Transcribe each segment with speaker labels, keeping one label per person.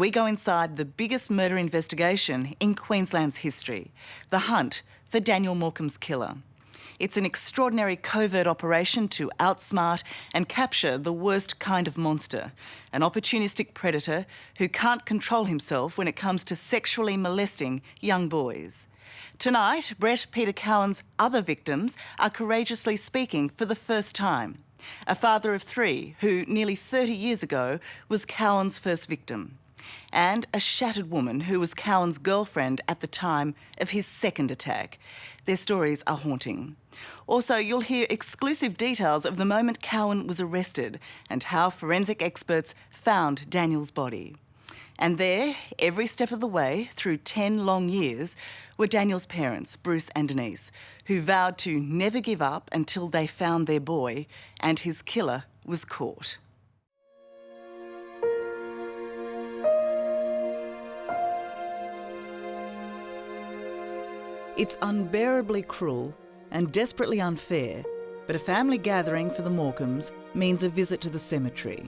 Speaker 1: We go inside the biggest murder investigation in Queensland's history, the hunt for Daniel Morcombe's killer. It's an extraordinary covert operation to outsmart and capture the worst kind of monster, an opportunistic predator who can't control himself when it comes to sexually molesting young boys. Tonight, Brett Peter Cowan's other victims are courageously speaking for the first time. A father of three who, nearly 30 years ago, was Cowan's first victim. And a shattered woman who was Cowan's girlfriend at the time of his second attack. Their stories are haunting. Also, you'll hear exclusive details of the moment Cowan was arrested and how forensic experts found Daniel's body. And there, every step of the way, through 10 long years, were Daniel's parents, Bruce and Denise, who vowed to never give up until they found their boy and his killer was caught. It's unbearably cruel and desperately unfair, but a family gathering for the Morcombes means a visit to the cemetery.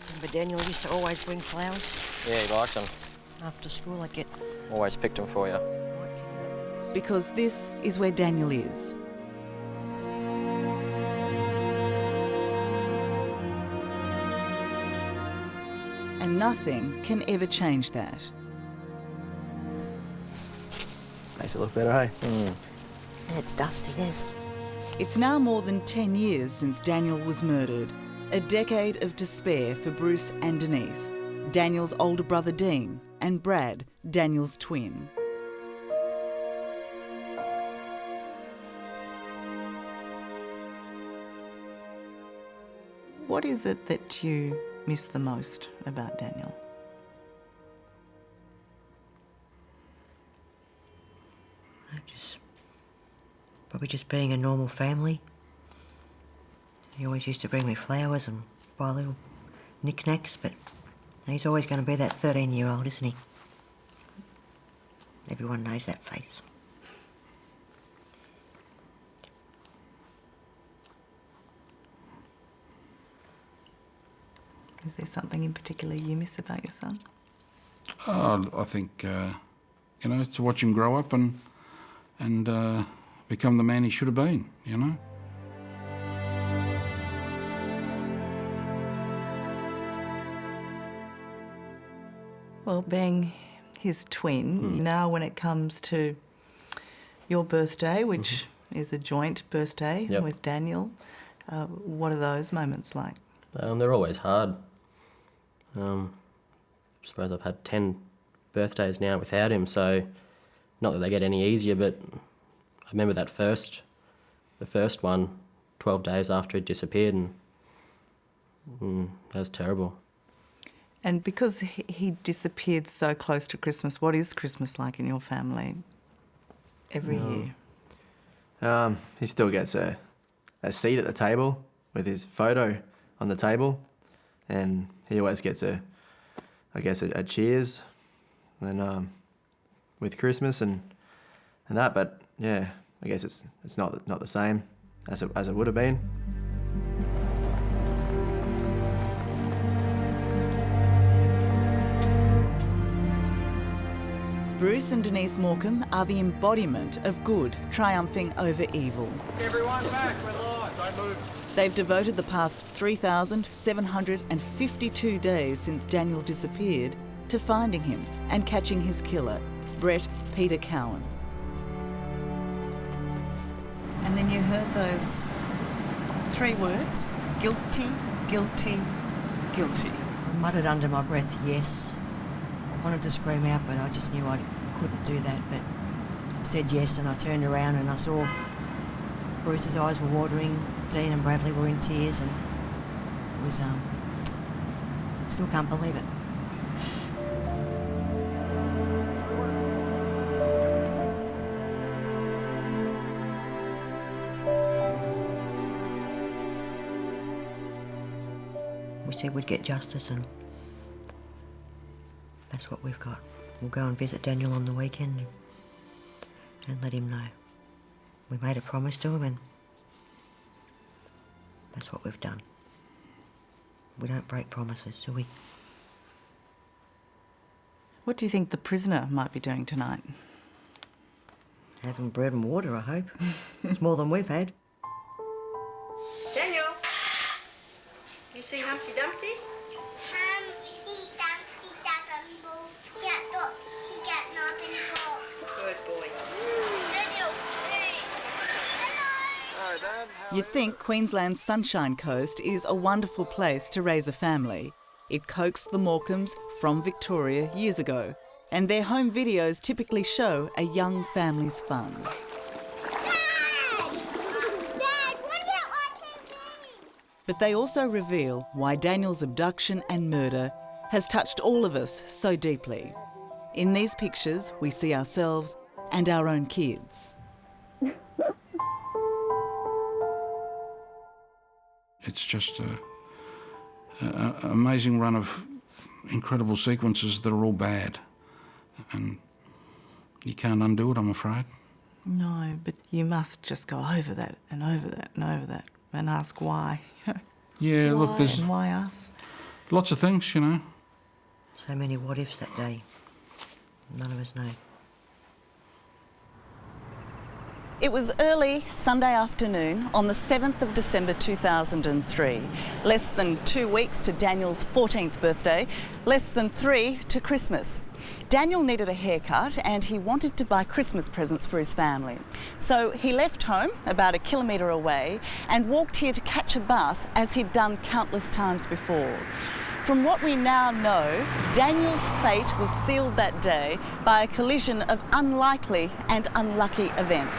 Speaker 2: Remember Daniel used to always bring flowers?
Speaker 3: Yeah, he liked them.
Speaker 2: After school I'd get...
Speaker 3: Always picked them for you.
Speaker 1: Because this is where Daniel is. And nothing can ever change that.
Speaker 4: Makes it look better, hey?
Speaker 2: Yeah, it's dusty, yes.
Speaker 1: It's now more than 10 years since Daniel was murdered. A decade of despair for Bruce and Denise, Daniel's older brother Dean, and Brad, Daniel's twin. What is it that you miss the most about Daniel?
Speaker 2: Probably just being a normal family. He always used to bring me flowers and buy little knickknacks, but he's always going to be that 13-year-old, isn't he? Everyone knows that face.
Speaker 1: Is there something in particular you miss about your son?
Speaker 5: I think, to watch him grow up and become the man he should have been, you know.
Speaker 1: Well, being his twin, now when it comes to your birthday, which is a joint birthday with Daniel, what are those moments like?
Speaker 3: They're always hard. I suppose I've had 10 birthdays now without him, so not that they get any easier, but I remember the first one, 12 days after he disappeared, and that was terrible.
Speaker 1: And because he disappeared so close to Christmas, what is Christmas like in your family every year?
Speaker 4: He still gets a seat at the table with his photo on the table, and he always gets a cheers and with Christmas and that. But yeah, I guess it's not the same as it would have been.
Speaker 1: Bruce and Denise Morcombe are the embodiment of good triumphing over evil.
Speaker 6: Everyone back, we're live, don't move.
Speaker 1: They've devoted the past 3,752 days since Daniel disappeared to finding him and catching his killer, Brett Peter Cowan. And then you heard those 3 words, guilty, guilty, guilty.
Speaker 2: I muttered under my breath, yes. I wanted to scream out, but I just knew I couldn't do that. But I said yes, and I turned around and I saw Bruce's eyes were watering, Dean and Bradley were in tears, and it was, still can't believe it. We said we'd get justice, and that's what we've got. We'll go and visit Daniel on the weekend and let him know. We made a promise to him, and that's what we've done. We don't break promises, do we?
Speaker 1: What do you think the prisoner might be doing tonight?
Speaker 2: Having bread and water, I hope. It's more than we've had. Daniel, you see Humpty Dumpty?
Speaker 7: Humpty Dumpty doesn't move. He got nothing for.
Speaker 2: Good boy.
Speaker 7: Daniel, hey. Hello.
Speaker 6: Hi, Dad.
Speaker 1: You'd think Queensland's Sunshine Coast is a wonderful place to raise a family. It coaxed the Morcombes from Victoria years ago, and their home videos typically show a young family's fun.
Speaker 7: Dad, what about watching TV?
Speaker 1: But they also reveal why Daniel's abduction and murder has touched all of us so deeply. In these pictures, we see ourselves and our own kids.
Speaker 5: It's just an amazing run of incredible sequences that are all bad. And you can't undo it, I'm afraid.
Speaker 1: No, but you must just go over that and over that and over that and ask why.
Speaker 5: Yeah,
Speaker 1: Why
Speaker 5: look, there's
Speaker 1: and why us?
Speaker 5: lots of things, you know.
Speaker 2: So many what-ifs that day. None of us know.
Speaker 1: It was early Sunday afternoon on the 7th of December 2003. Less than 2 weeks to Daniel's 14th birthday, less than 3 to Christmas. Daniel needed a haircut and he wanted to buy Christmas presents for his family. So he left home about 1 kilometre away and walked here to catch a bus as he'd done countless times before. From what we now know, Daniel's fate was sealed that day by a collision of unlikely and unlucky events.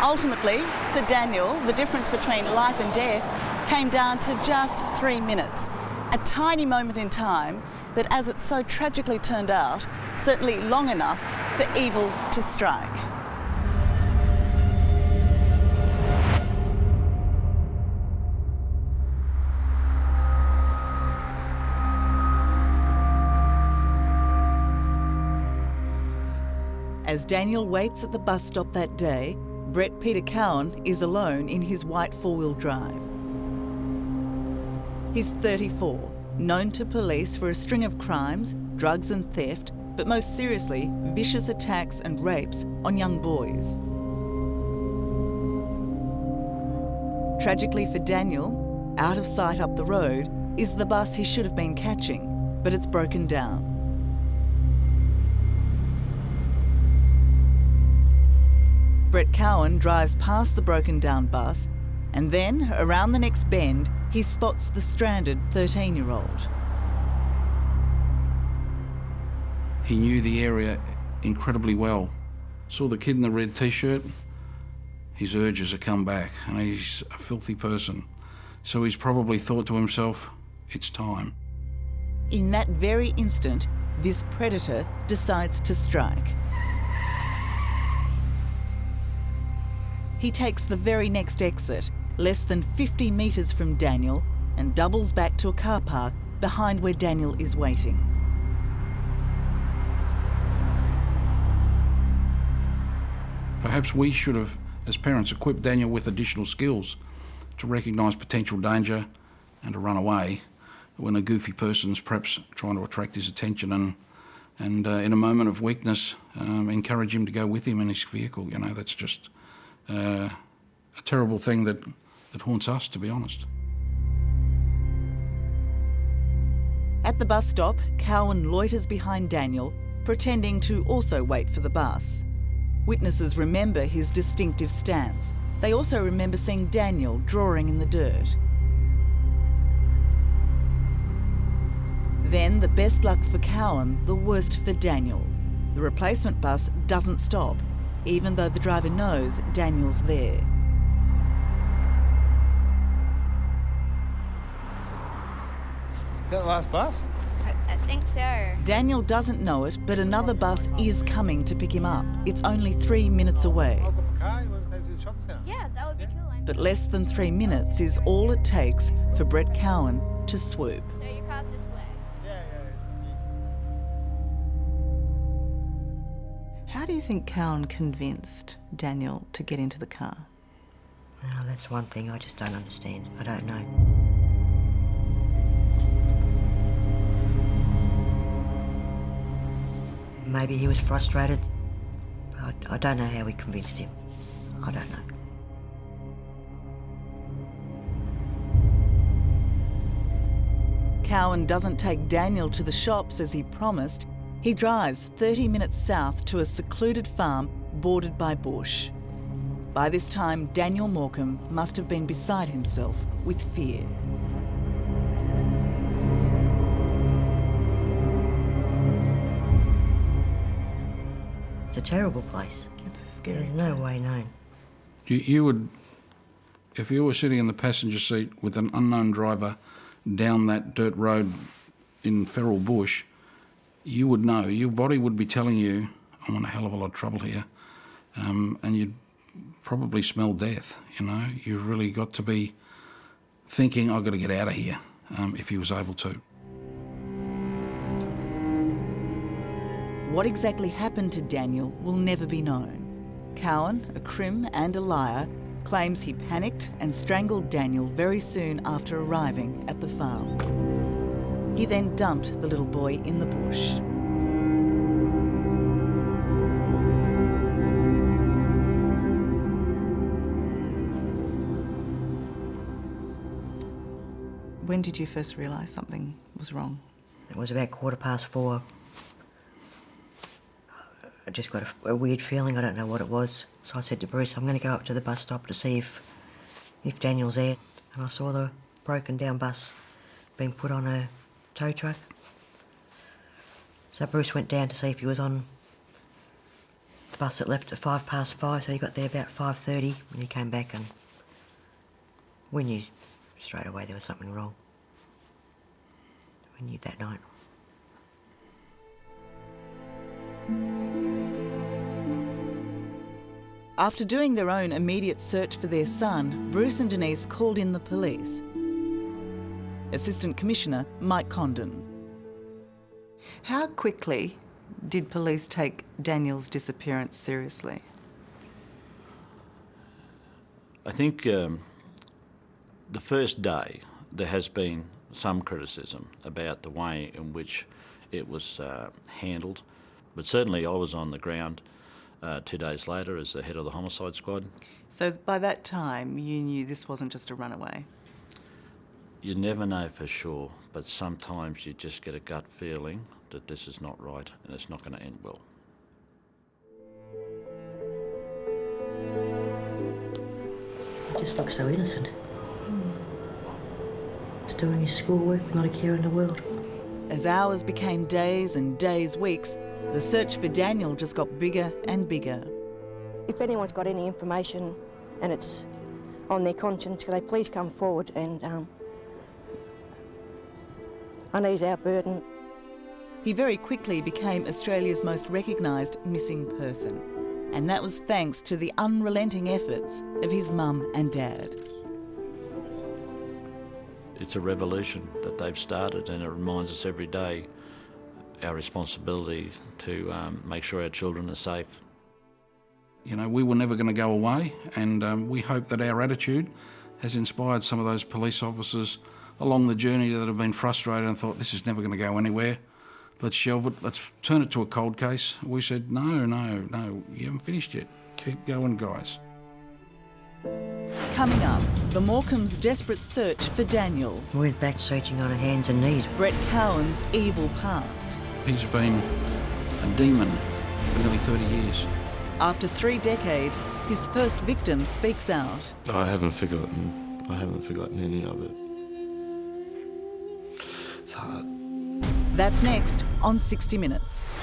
Speaker 1: Ultimately, for Daniel, the difference between life and death came down to just 3 minutes. A tiny moment in time, but as it so tragically turned out, certainly long enough for evil to strike. As Daniel waits at the bus stop that day, Brett Peter Cowan is alone in his white four-wheel drive. He's 34, known to police for a string of crimes, drugs and theft, but most seriously, vicious attacks and rapes on young boys. Tragically for Daniel, out of sight up the road is the bus he should have been catching, but it's broken down. Brett Cowan drives past the broken down bus and then, around the next bend, he spots the stranded 13-year-old.
Speaker 5: He knew the area incredibly well. Saw the kid in the red t-shirt, his urges have come back, and he's a filthy person. So he's probably thought to himself, it's time.
Speaker 1: In that very instant, this predator decides to strike. He takes the very next exit, less than 50 metres from Daniel, and doubles back to a car park behind where Daniel is waiting.
Speaker 5: Perhaps we should have, as parents, equipped Daniel with additional skills to recognise potential danger and to run away when a goofy person's perhaps trying to attract his attention, and in a moment of weakness, encourage him to go with him in his vehicle. You know, that's just a terrible thing that haunts us, to be honest.
Speaker 1: At the bus stop, Cowan loiters behind Daniel, pretending to also wait for the bus. Witnesses remember his distinctive stance. They also remember seeing Daniel drawing in the dirt. Then, the best luck for Cowan, the worst for Daniel. The replacement bus doesn't stop, even though the driver knows Daniel's there.
Speaker 6: Is that the last bus?
Speaker 7: I think so.
Speaker 1: Daniel doesn't know it, but another bus is coming to pick him up. It's only 3 minutes away.
Speaker 6: I've got my car. You want to take us to the shopping centre?
Speaker 7: Yeah, that would be cool.
Speaker 1: But less than 3 minutes is all it takes for Brett Cowan to swoop.
Speaker 7: So your car's this way.
Speaker 6: Yeah.
Speaker 1: How do you think Cowan convinced Daniel to get into the car?
Speaker 2: Well, that's one thing I just don't understand. I don't know. Maybe he was frustrated. I don't know how we convinced him. I don't know.
Speaker 1: Cowan doesn't take Daniel to the shops as he promised. He drives 30 minutes south to a secluded farm bordered by bush. By this time, Daniel Morcombe must have been beside himself with fear.
Speaker 2: It's a terrible place.
Speaker 1: It's a scary
Speaker 2: There's no
Speaker 1: place.
Speaker 2: way known.
Speaker 5: You would, if you were sitting in the passenger seat with an unknown driver down that dirt road in feral bush, you would know, your body would be telling you, I'm in a hell of a lot of trouble here, and you'd probably smell death, you know. You've really got to be thinking, I've got to get out of here, if he was able to.
Speaker 1: What exactly happened to Daniel will never be known. Cowan, a crim and a liar, claims he panicked and strangled Daniel very soon after arriving at the farm. He then dumped the little boy in the bush. When did you first realise something was wrong?
Speaker 2: It was about 4:15. I just got a weird feeling, I don't know what it was. So I said to Bruce, I'm going to go up to the bus stop to see if Daniel's there. And I saw the broken down bus being put on a tow truck. So Bruce went down to see if he was on the bus that left at 5:05, so he got there about 5:30 when he came back, and we knew straight away there was something wrong. We knew that night.
Speaker 1: After doing their own immediate search for their son, Bruce and Denise called in the police. Assistant Commissioner Mike Condon. How quickly did police take Daniel's disappearance seriously?
Speaker 8: I think the first day there has been some criticism about the way in which it was handled, but certainly I was on the ground 2 days later as the head of the homicide squad.
Speaker 1: So by that time you knew this wasn't just a runaway?
Speaker 8: You never know for sure, but sometimes you just get a gut feeling that this is not right and it's not going to end well.
Speaker 2: He just looks so innocent. Just doing his schoolwork, not a care in the world.
Speaker 1: As hours became days and days weeks, the search for Daniel just got bigger and bigger.
Speaker 2: If anyone's got any information and it's on their conscience, can they please come forward and unease our burden.
Speaker 1: He very quickly became Australia's most recognised missing person, and that was thanks to the unrelenting efforts of his mum and dad.
Speaker 8: It's a revolution that they've started, and it reminds us every day our responsibility to make sure our children are safe.
Speaker 5: You know, we were never going to go away, and we hope that our attitude has inspired some of those police officers along the journey that have been frustrated and thought, this is never going to go anywhere. Let's shelve it. Let's turn it to a cold case. We said, no, you haven't finished yet. Keep going, guys.
Speaker 1: Coming up, the Morcombe's desperate search for Daniel.
Speaker 2: We went back searching on our hands and knees.
Speaker 1: Brett Cowan's evil past.
Speaker 5: He's been a demon for nearly 30 years.
Speaker 1: After 3 decades, his first victim speaks out.
Speaker 9: I haven't forgotten any of it. It's hard.
Speaker 1: That's next on 60 Minutes.